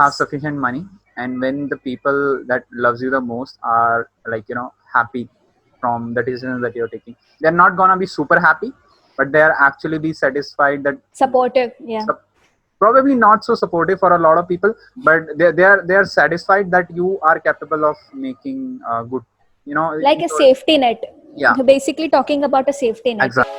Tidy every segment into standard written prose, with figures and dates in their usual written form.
have sufficient money, and when the people that loves you the most are happy from the decisions that you're taking, they're not gonna be super happy, but they're actually be satisfied that Supportive, yeah. probably not so supportive for a lot of people, but they are satisfied that you are capable of making good, Like a safety net. yeah, You're basically talking about a safety net. exactly.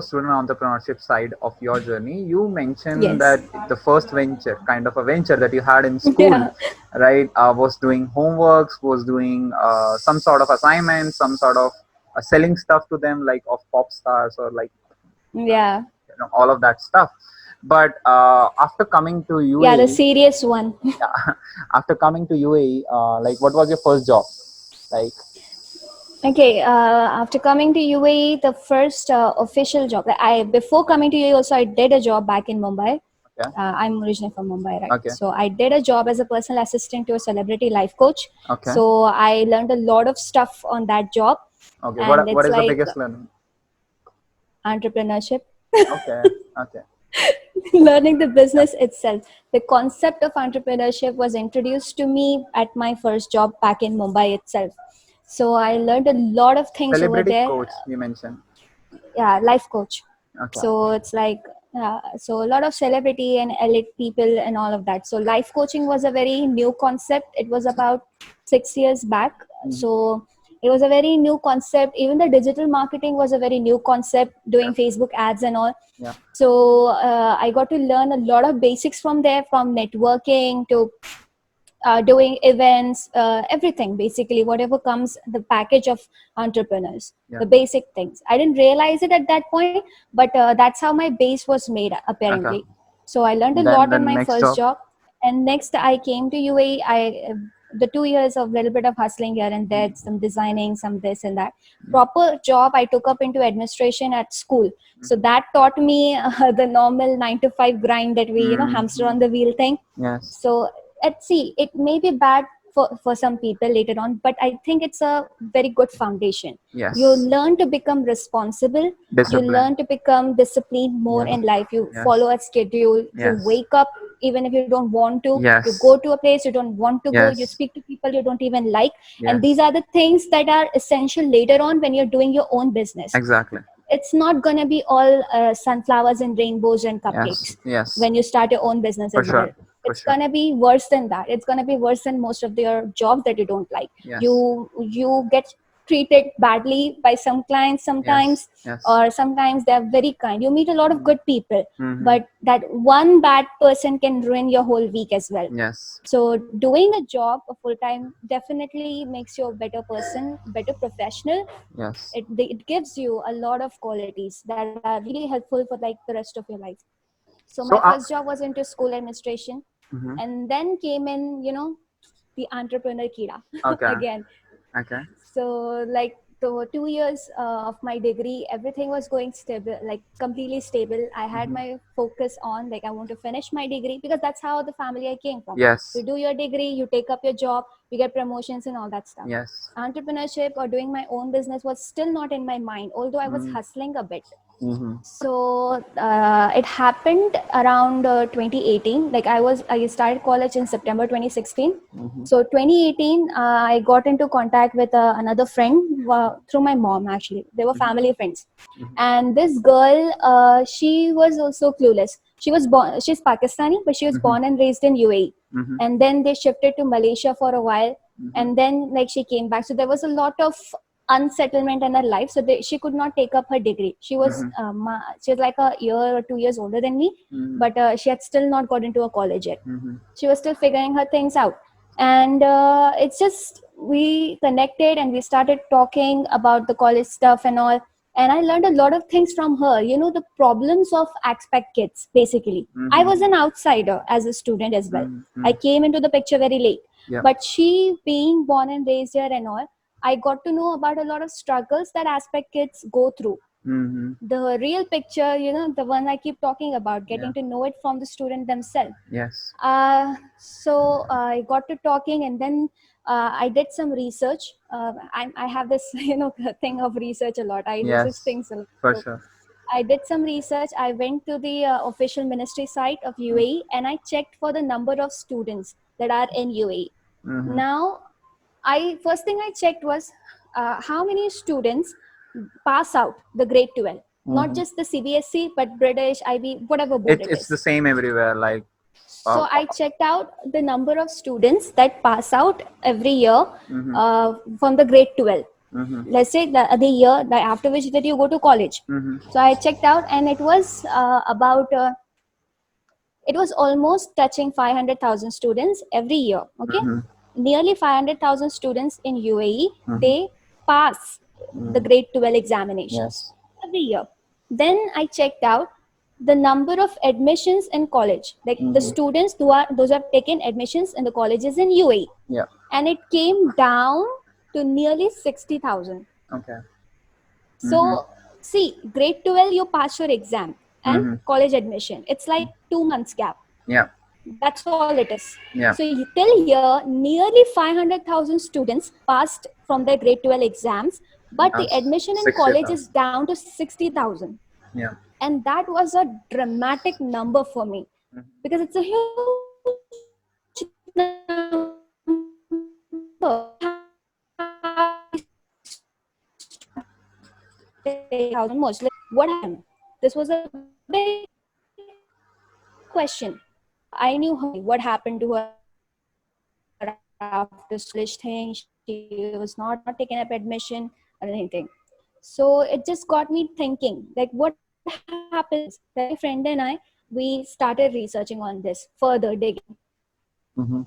Student entrepreneurship side of your journey, you mentioned Yes. that the first venture, kind of a venture that you had in school, Yeah. right, was doing homeworks, was doing some sort of assignments, some sort of selling stuff to them, like of pop stars or like Yeah. all of that stuff. But after coming to Yeah, the UAE, serious one. yeah, after coming to UAE, like what was your first job? Like, Okay, after coming to UAE, the first official job, before coming to UAE also I did a job back in Mumbai. okay, I'm originally from Mumbai, right? okay, So I did a job as a personal assistant to a celebrity life coach. okay, So I learned a lot of stuff on that job, okay. and What it's is the like biggest learning? entrepreneurship. Okay, okay, Learning the yeah, business itself. The concept of entrepreneurship was introduced to me at my first job back in Mumbai itself. So I learned a lot of things over celebrity there. coach you mentioned. Yeah, life coach. Okay, So it's like, so a lot of celebrity and elite people and all of that. So life coaching was a very new concept. It was about 6 years back. So it was a very new concept. Even the digital marketing was a very new concept, doing yes, Facebook ads and all. yeah, So I got to learn a lot of basics from there, from networking to doing events, everything basically, whatever comes the package of entrepreneurs, yeah, the basic things. I didn't realize it at that point, but that's how my base was made okay. apparently. So I learned a Then lot the in my next first job. job, and next I came to UAE. The 2 years of little bit of hustling here and there, some designing, some this and that. Proper job I took up into administration at school. So that taught me the normal 9 to 5 grind that we hamster on Mm-hmm. the wheel thing. Yes, So let's see, it may be bad for some people later on, but I think it's a very good foundation. You yes, learn to become responsible, you discipline. learn to become disciplined more Yes, in life. You yes, follow a schedule, you yes, wake up even if you don't want to, you yes, go to a place you don't want to go, you yes, speak to people you don't even like. And these yes, are the things that are essential later on when you're doing your own business. exactly. It's not going to be all sunflowers and rainbows and Yes, cupcakes yes, when you start your own business for as well. sure, for It's sure. going to be worse than that. It's going to be worse than most of your jobs that you don't like. Yes, You get treated badly by some clients yes, sometimes, yes. or sometimes they're very kind. You meet a lot of good people, Mm-hmm. but that one bad person can ruin your whole week as well. Yes, So doing a job, a full time, definitely makes you a better person, better professional. yes. It gives you a lot of qualities that are really helpful for like the rest of your life. So my So, first job was into school administration, mhm. and then came in, the entrepreneur kira Okay, again. okay. So like the 2 years of my degree, everything was going stable, like completely stable. I had Mm-hmm. my focus on like I want to finish my degree, because that's how the family I came from. You Yes, do your degree, you take up your job, you get promotions and all that stuff. yes. Entrepreneurship or doing my own business was still not in my mind, although I was hustling a bit. Mm-hmm. So it happened around 2018. Like I started college in September 2016. Mm-hmm. So 2018, I got into contact with another friend through my mom. Actually, they were Mm-hmm. family friends, Mm-hmm. and this girl, she was also clueless. She was born. She's Pakistani, but she was Mm-hmm. born and raised in UAE, Mm-hmm. and then they shifted to Malaysia for a while, Mm-hmm. and then like she came back. So there was a lot of unsettlement in her life, so she could not take up her degree. She was like a year or 2 years older than me, Mm-hmm. but she had still not got into a college yet. Mm-hmm. She was still figuring her things out, and it's just we connected and we started talking about the college stuff and all, and I learned a lot of things from her. The problems of expat kids basically. I Mm-hmm. was an outsider as a student as well. Mm-hmm. I came into the picture very late, Yep. but she being born and raised here and all, I got to know about a lot of struggles that aspect kids go through. Mm-hmm. The real picture, the one I keep talking about, Yeah. getting to know it from the student themselves. Yes. So I got to talking, and then I did some research. I have this, thing of research a lot. I research Yes. things a lot. For So sure. I did some research. I went to the official ministry site of UAE and I checked for the number of students that are in UAE. Mm-hmm. Now, I first thing I checked was how many students pass out the grade 12, not Mm-hmm. just the CBSE, but British, IB, whatever board it It's the is. same everywhere. Like, So I checked out the number of students that pass out every year mm-hmm. from the grade 12. Mm-hmm. Let's say the year that after which that you go to college. Mm-hmm. So I checked out, and it was it was almost touching 500,000 students every year. Okay, Mm-hmm. nearly 500,000 students in UAE, Mm-hmm. they pass the Mm-hmm. grade 12 examinations Yes. every year. Then I checked out the number of admissions in college, like the Mm-hmm. students those who have taken admissions in the colleges in UAE, Yeah. and it came down to nearly 60,000. Okay. Mm-hmm. So, see, grade 12, you pass your exam and Mm-hmm. college admission. It's like 2 months gap. Yeah. That's all it is. Yeah. So, till here, nearly 500,000 students passed from their grade 12 exams, but the That's admission in college 60,000. is down to 60,000. Yeah. And that was a dramatic number for me Mm-hmm. because it's a huge number. What happened? This was a big question. I knew her, what happened to her after college thing. She was not taken up admission or anything. So it just got me thinking, like, what happens in this? Then my friend and I, we started researching on this, further digging. Mm-hmm.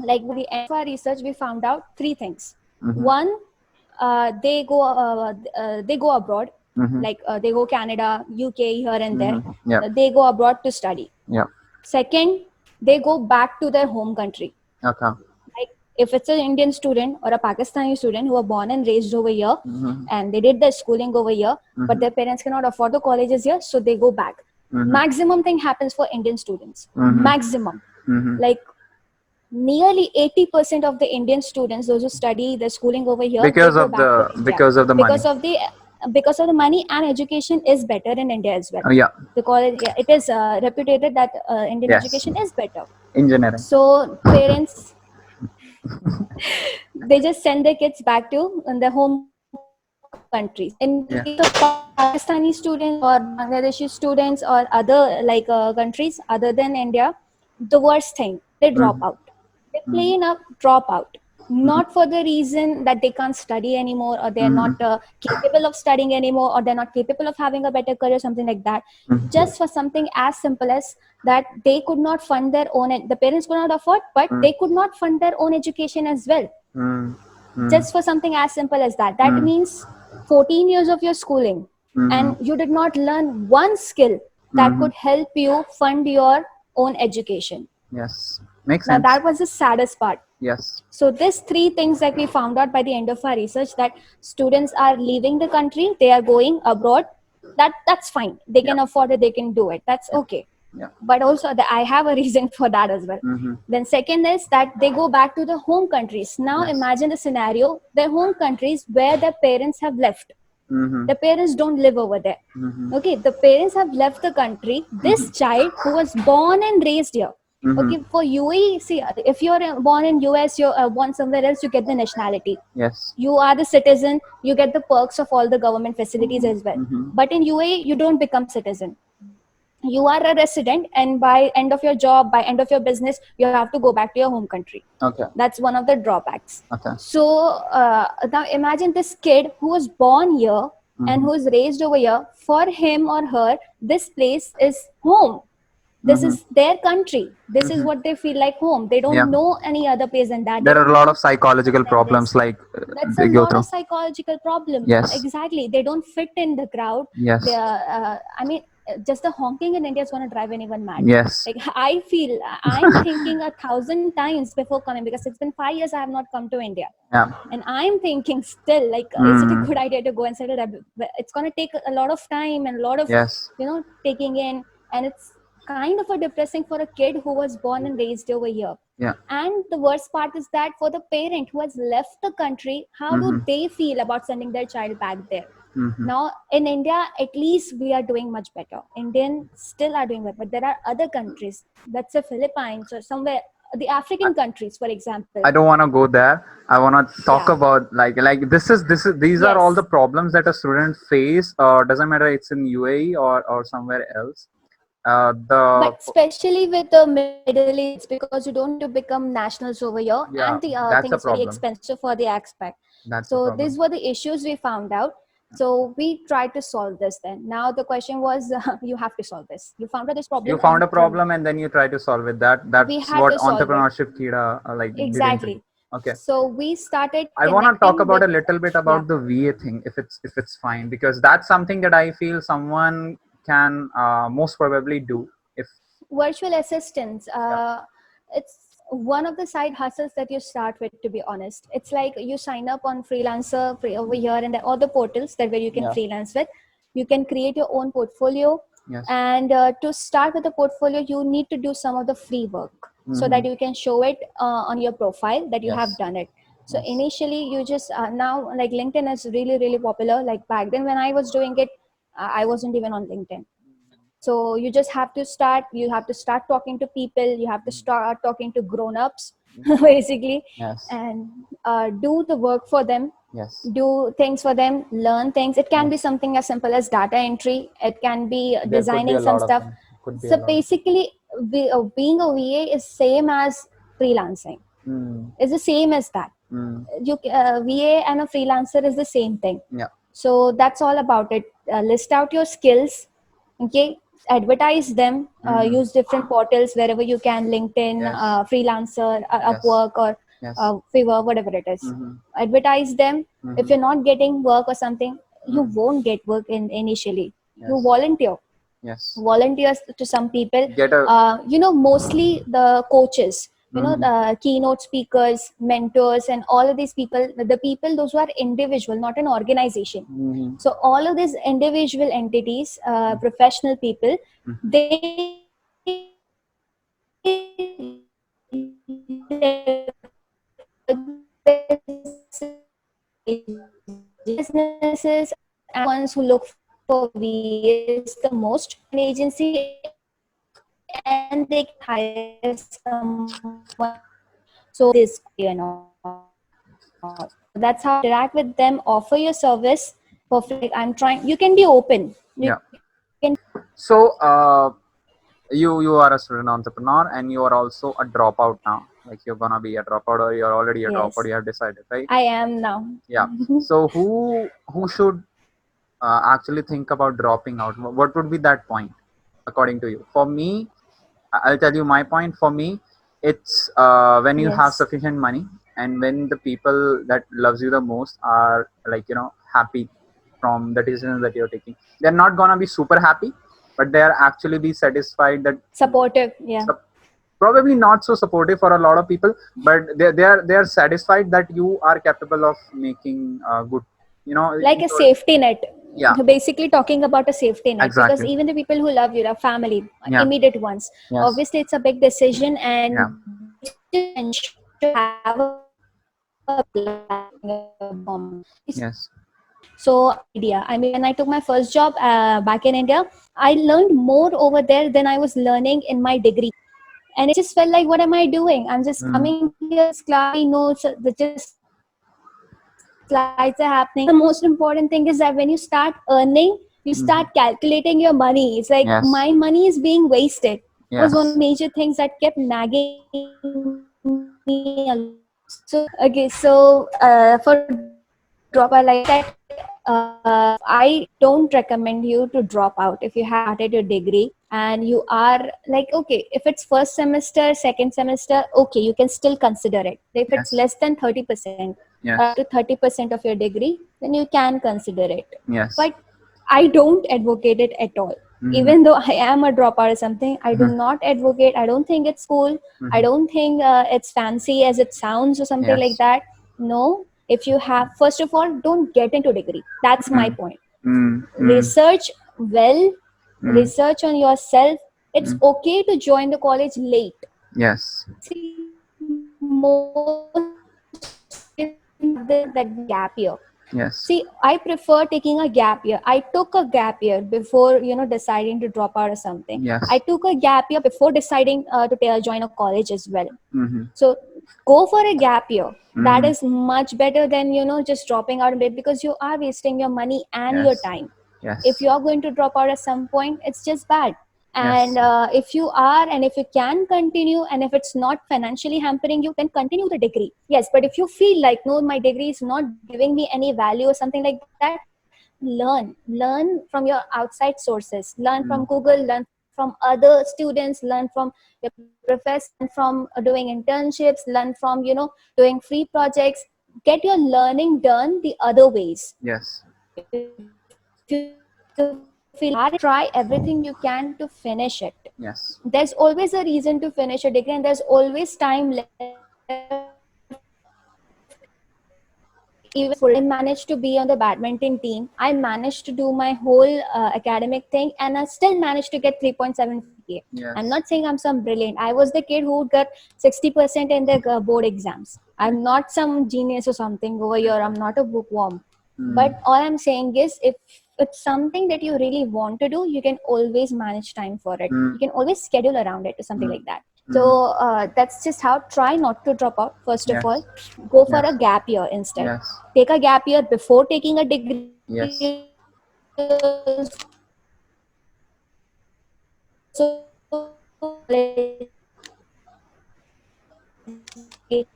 Like by the end of our research, we found out three things. Mm-hmm. One, they go abroad, Mm-hmm. like they go Canada, UK, here and there. Mm-hmm. Yeah. They go abroad to study. Yeah. Second, they go back to their home country. Okay. Like if it's an Indian student or a Pakistani student who are born and raised over here, Mm-hmm. and they did their schooling over here, but their parents cannot afford the colleges here, so they go back. Mm-hmm. Maximum thing happens for Indian students. Mm-hmm. Maximum. Mm-hmm. Like nearly 80% of the Indian students, those who study their schooling over here, Because they go of back to the India. because of the money. Because of the money, and education is better in India as well. Yeah. Because it is reputed that Indian Yes. education is better. Engineering. So parents, they just send their kids back to their home countries. In the case of Pakistani students or Bangladeshi students or other countries other than India, the worst thing, they drop out. They plain up drop out. Not for the reason that they can't study anymore, or they're not capable of studying anymore, or they're not capable of having a better career, something like that. Just for something as simple as that they could not fund their own, the parents could not afford, but they could not fund their own education as well. Just for something as simple as that. That means 14 years of your schooling, and you did not learn one skill that could help you fund your own education. Yes. Makes Now sense. that was the saddest part. Yes. So these three things that we found out by the end of our research, that students are leaving the country, they are going abroad. That's fine. They can afford it, they can do it. That's okay. Yeah. But also I have a reason for that as well. Then second is that they go back to the home countries. Now imagine the scenario, their home countries where their parents have left. The parents don't live over there. Okay, the parents have left the country. This child who was born and raised here. Okay, for UAE, see, if you're born in US, you're born somewhere else, you get the nationality. Yes. You are the citizen, you get the perks of all the government facilities as well. But in UAE, you don't become citizen. You are a resident, and by end of your job, by end of your business, you have to go back to your home country. Okay. That's one of the drawbacks. Okay. So now imagine this kid who was born here and who is raised over here. For him or her, this place is home. This is their country. This is what they feel like home. They don't know any other place than that. There are a lot of psychological problems like That's they a go lot through. of psychological problem. Yes. Exactly. They don't fit in the crowd. Yes. They are, just the honking in India is going to drive anyone mad. Yes. Like I'm thinking 1,000 times before coming, because it's been 5 years I have not come to India. Yeah. And I'm thinking still, like, is it a good idea to go and settle up? It's going to take a lot of time and a lot of, taking in. And it's kind of a depressing for a kid who was born and raised over here. Yeah. And the worst part is that for the parent who has left the country, how do they feel about sending their child back there? Mm-hmm. Now in India, at least we are doing much better. Indian still are doing well, but there are other countries, that's the Philippines or somewhere, the African countries, for example. I don't want to go there. I want to talk Yeah. about like this is these are all the Yes. problems that a student face. Doesn't matter it's in UAE or somewhere else. The But especially with the Middle East, it's because you don't need to become nationals over here, and Yeah, the thing that's a is very problem. expensive for the expat. That's a So these problem. were the issues we found out. So we tried to solve this. Then now the question was, you have to solve this. You found out this You problem, found and a problem and then you try to solve it. we That's had what to solve it. entrepreneurship Kira like did into you. Exactly. Okay. So we started I want to talk connecting about with, a little bit yeah, about the VA thing, if it's fine, because that's something that I feel someone can most probably do. If virtual assistants. Yeah, It's one of the side hustles that you start with, to be honest. It's like you sign up on freelancer over here and there, all the portals that where you can yeah, freelance with. You can create your own portfolio, yes, and to start with the portfolio you need to do some of the free work so that mm-hmm. you can show it on your profile that you have Yes, done it. So yes, initially you just now, like, LinkedIn is really really popular. Like back then when I was doing it, I wasn't even on LinkedIn. So you just have to start, you have to start talking to people, you have to start talking to grown-ups basically, yes, and do the work for them, yes, do things for them, learn things. It can yes. be something as simple as data entry, it can be There could be designing a some lot of stuff. things. Could be a So lot of. basically being a VA is same as freelancing, Mm, is the same as that. mm, VA and a freelancer is the same thing. yeah. So that's all about it. List out your skills, okay? Advertise them. Mm-hmm. Use different portals wherever you can. LinkedIn, Yes, Freelancer, yes, Upwork, or yes. Fiverr, whatever it is. Mm-hmm. Advertise them. If Mm-hmm. you're not getting work or something, you Mm-hmm. won't get work initially. You Yes, volunteer, yes. volunteers to some people. Get a. Mostly the coaches, Mm-hmm. the keynote speakers, mentors, and all of these people, the people, those who are individual, not an organization. Mm-hmm. So all of these individual entities, professional people, Mm-hmm. they businesses and ones who look for VAs the most, they can join an agency and they can hire someone so they can do this quality and all. So that's how you interact with them, offer your service for free. Like, I'm trying, you can be open, you can tell them that I'm doing this, Yeah. and you can tell them that So, this is what I'm doing. you are a student entrepreneur and you are also a dropout now. Like you're gonna be a dropout or you're already a dropout. Yes, You have decided, right? I am now. Yeah. So who should actually think about dropping out? What would be that point, according to you? For me, I'll tell you my point. For me, it's when you have Yes. sufficient money and when the people that loves you the most are happy from the decisions that you're taking. They're not gonna be super happy, but they are actually be satisfied that Supportive, yeah. sup- probably not so supportive for a lot of people, but they are satisfied that you are capable of making good. Like a safety net. Yeah, Basically talking about a safety net, because exactly. even the people who love you, the family, Yeah. immediate ones, Yes. obviously it's a big decision, Yeah. and they just ensure you have a plan before joining your government job. Yes. So idea, I mean, when I took my first job back in India, I learned more over there than I was learning in my degree. And it just felt like, what am I doing? I'm just Mm. coming here, this class, notes, just slides are happening. The most important thing is that when you start earning, you start calculating Mhm. your money. It's like my money is Yes. being wasted. That was one of the major Yes. things that kept nagging me a lot. For a dropout, like I said, I don't recommend you to drop out if you have started your degree and you are like, okay, if it's first semester, second semester, okay, you can still consider it. If it's Yes. less than 30%, up Yes. to 30% of your degree, then you can consider it. Yes. But I don't advocate it at all. Mm-hmm. Even though I am a dropout or something, I do Mm-hmm. not advocate. I don't think it's cool. I Mm-hmm. don't think it's fancy as it sounds or something like Yes. that. No, if you have, first of all, don't get into degree. That's my Mm. point. Mm. Mm. Research well, Mm. research on yourself. It's Mm. okay to join the college late. Yes. See, most students have that gap year. Yes. See, I prefer taking a gap year. I took a gap year before, deciding to drop out or something. I Yes. took a gap year before deciding to join a college as well. Mm-hmm. So go for a gap year. That Mm-hmm. is much better than, just dropping out of it, because you are wasting your money and your Yes. time. If Yes. you are going to drop out at some point, it's just bad. And Yes. if you are, and if you can continue, and if it's not financially hampering you, then continue the degree. Yes, but if you feel like, no, my degree is not giving me any value or something like that, learn from your outside sources, learn from Mm. Google, learn from other students, learn from your professor, learn from doing internships, learn from doing free projects. Get your learning done the other ways. Yes. If you feel like it's hard, try everything you can to finish it. Yes. There's always a reason to finish a degree, and there's always time left. Even if you are not full time, I managed to be on the badminton team. I managed to do my whole academic thing, and I still managed to get 3.75 GPA. I'm Yes. not saying I'm some brilliant. I was the kid who got 60% in the board exams. I'm not some genius or something over here. I'm not a bookworm. Mm. But all I'm saying is, if it's something that you really want to do, you can always manage time for it. Mm. You can always schedule around it or something Mm. like that. Mm. So that's just how. Try not to drop out. First of all, Yes. go for a Yes. gap year instead. Yes. Take a gap year before taking a degree also. Yes. Take a gap year before college also.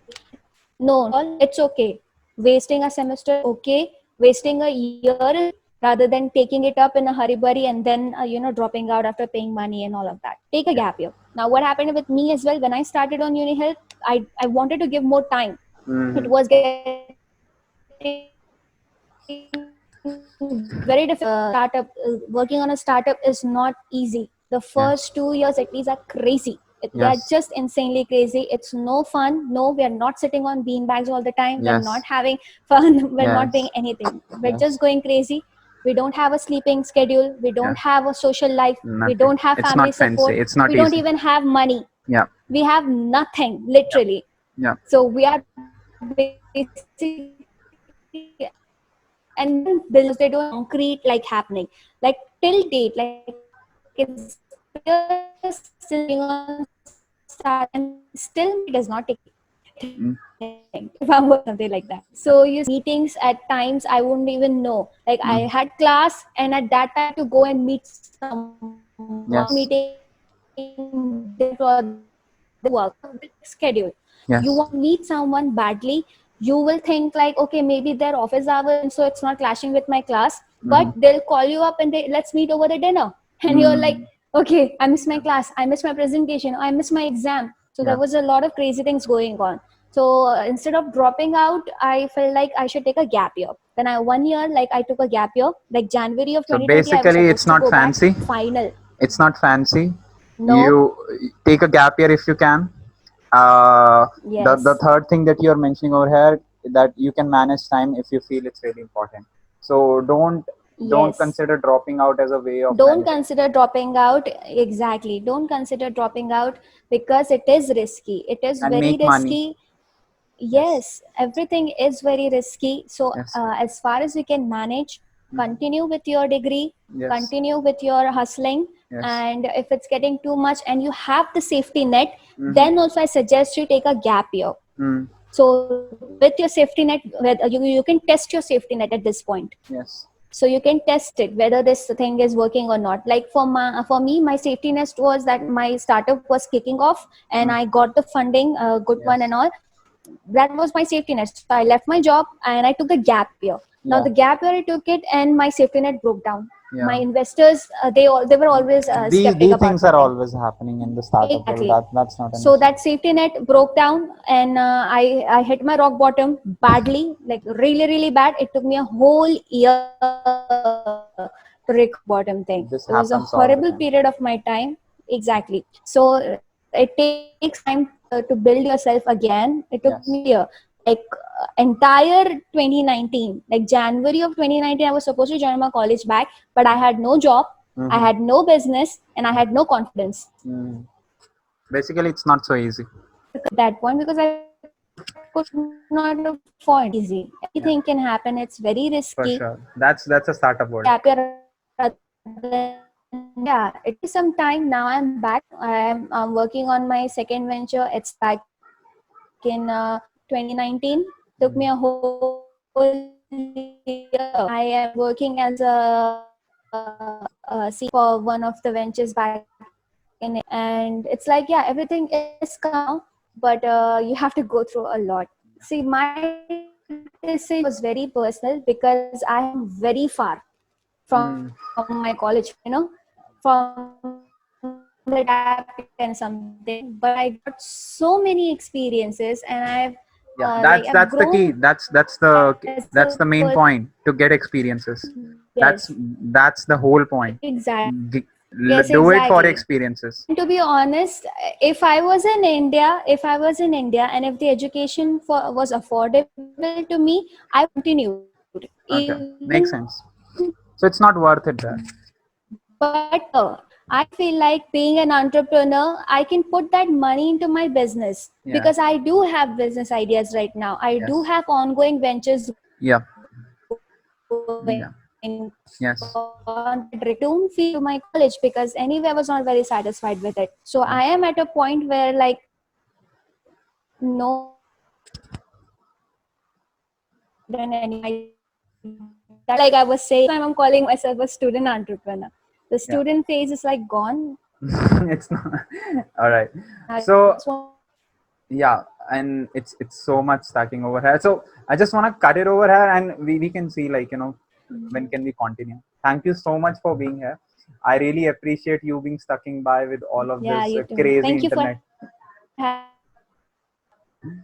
No, it's okay. Wasting a semester is okay. Wasting a year is okay, rather than taking it up in a hurry burry and then dropping out after paying money and all of that. Take a Yeah. gap year. Now, what happened with me as well, when I started on uni health, I wanted to give more time. It Mm-hmm. was getting very difficult for me because startup working on a startup is not easy. The first Yes. 2 years at least are crazy. They are Yes. just insanely crazy. It's no fun. No, we are not sitting on bean bags all the time. We're not Yes. having fun. We're not doing Yes. anything. We're just Yes. going crazy. We don't have a sleeping schedule. We don't Yes. have a social life. We Nothing. don't have It's family not fancy. support. It's not We don't easy. even have money. Yeah. We have nothing, Yeah. literally. Yeah. So we are basically, and no one believes they do anything because they don't have anything concrete like happening. Like till date, like it's been years since I'm working on startup, and still my degree does not take anything if I'm working on something like that. So you see, I have meetings at times I wouldn't even know. Like I Mm. had class, and at that time I had to go and meet someone. I had a Yes. meeting day after other day for this work. So I have a very strict schedule. You Yes. want to meet someone badly, you will think like, okay, maybe their office hours, and so it's not clashing with my class. But Mm-hmm. they'll call you up and they, let's meet over the dinner, and you're like, Mm. okay, I miss my class, I miss my presentation, I miss my exam. So there Yeah. was a lot of crazy things going on. So instead of dropping out, I felt like I should take a gap year. Then I 1 year, like I took a gap year, like January of So 2020, I was basically, it's supposed to not go back fancy. final. It's not fancy. No. You take a gap year if you can. The Yes. third thing that you're mentioning over here, that you can manage time if you feel it's really important. So don't Yes. consider dropping out as a way of Don't managing consider dropping out. Exactly, don't consider dropping out, because it is risky, it is and very make money. risky. Yes. Yes, everything is very risky. So Yes. as far as you can manage, Mhm. continue with your degree, Yes. continue with your hustling. Yes. And if it's getting too much and you have the safety net, Mm-hmm. then also I suggest you take a gap year. Mm. So with your safety net, you can test your safety net at this point. Yes. So you can test it whether this thing is working or not. Like for me, my safety net was that my startup was kicking off, and Mm. I got the funding, good one Yes. and all. That was my safety net. So I left my job and I took a gap year. Now Yeah. the gap year I took it, and my safety net broke down. My Yeah. investors, they were always skeptic These about things the are thing. always happening in the startup world. Exactly. That's not an So issue. that safety net broke down, and I hit my rock bottom badly, like really, really bad. It took me a whole year to recover from that rock bottom thing. It was This a happens horrible all the period time. of my time. Exactly. So it takes time to build yourself again. It took me a Yes. year. Like entire 2019, like January of 2019, I was supposed to join my college back, but I had no job, I Mm-hmm. had no business, and I had no confidence. Mm. Basically, it's not so easy. At that point, because I couldn't But I could not afford easy. Yeah, Anything can happen. It's very for risky. sure. That's a startup Be world. happier rather than, yeah. It took me some time. Now I'm back. I'm working on my second venture. It started back in 2019. Took me a whole year. I am working as a CEO for one of the ventures back in India, and it's like, yeah, everything is coming now, but you have to go through a lot. See, my decision was very personal because I am very far from my college friends, Mm. from the tap and something. But I got so many experiences, and I've Yeah, grown that's the key. as a That's the person. main point, to get experiences. Yes, That's the whole point. exactly. G- Yes, Do it for exactly. experiences. And to be honest, if I was in India and if the education was affordable to me, I would have continued even Okay, though it makes was sense. cheaper. So it's not worth it there. But I feel like being an entrepreneur, I can put that money into my business Yeah. because I do have business ideas right now. I do Yes. have ongoing ventures going. Yeah. So Yeah. Yes. don't feel my college because anyway I was not very satisfied with it. So I am Yes. at a point where like no matter what, I don't need any ideas. That's like I was saying, I'm calling myself a student entrepreneur. The Yeah. student phase is like gone. It's not. All right. Now I So just want to focus on my yeah, business. and it's so much stacking over here. So I just want to cut it over here, and we can see, like, when can we continue. Thank you so much for being here. I really appreciate you being stucking by with all of Yeah, this you too. crazy Thank you for internet. having me.